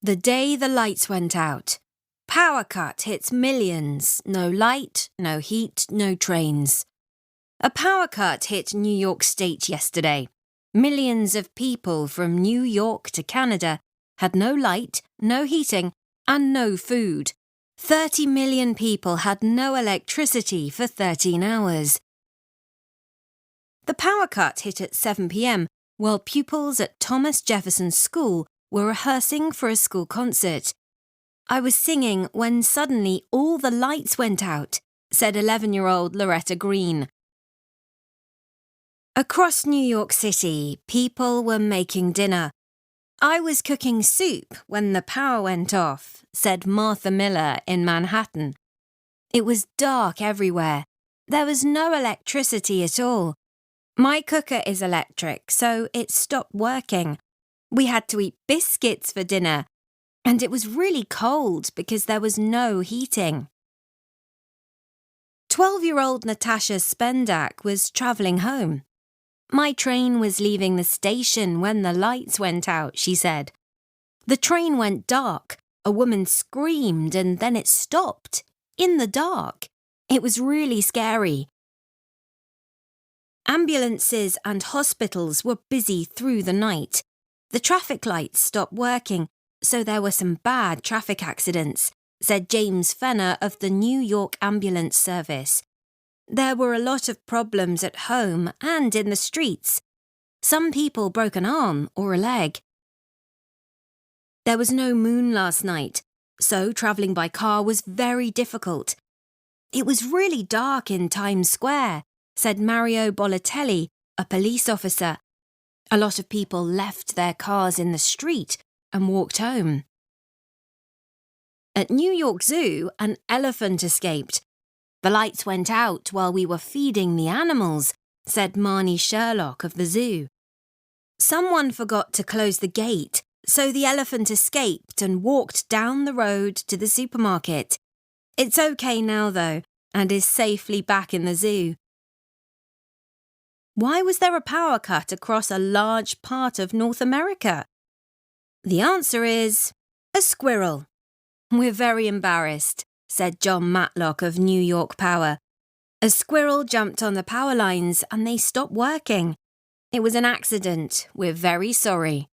The day the lights went out. Power cut hits millions. No light, no heat, no trains. A power cut hit New York State yesterday. Millions of people from New York to Canada had no light, no heating, and no food. 30 million people had no electricity for 13 hours. The power cut hit at 7 p.m. while pupils at Thomas Jefferson School were rehearsing for a school concert. I was singing when suddenly all the lights went out, said 11-year-old Loretta Green. Across New York City, people were making dinner. I was cooking soup when the power went off, said Martha Miller in Manhattan. It was dark everywhere. There was no electricity at all. My cooker is electric, so it stopped working. We had to eat biscuits for dinner, and it was really cold because there was no heating. 12-year-old Natasha Spendak was travelling home. My train was leaving the station when the lights went out, she said. The train went dark. A woman screamed and then it stopped, in the dark. It was really scary. Ambulances and hospitals were busy through the night. The traffic lights stopped working, so there were some bad traffic accidents, said James Fenner of the New York Ambulance Service. There were a lot of problems at home and in the streets. Some people broke an arm or a leg. There was no moon last night, so travelling by car was very difficult. It was really dark in Times Square, said Mario Bolatelli, a police officer. A lot of people left their cars in the street and walked home. At New York Zoo, an elephant escaped. The lights went out while we were feeding the animals, said Marnie Sherlock of the zoo. Someone forgot to close the gate, so the elephant escaped and walked down the road to the supermarket. It's okay now, though, and is safely back in the zoo. Why was there a power cut across a large part of North America? The answer is a squirrel. We're very embarrassed, said John Matlock of New York Power. A squirrel jumped on the power lines and they stopped working. It was an accident. We're very sorry.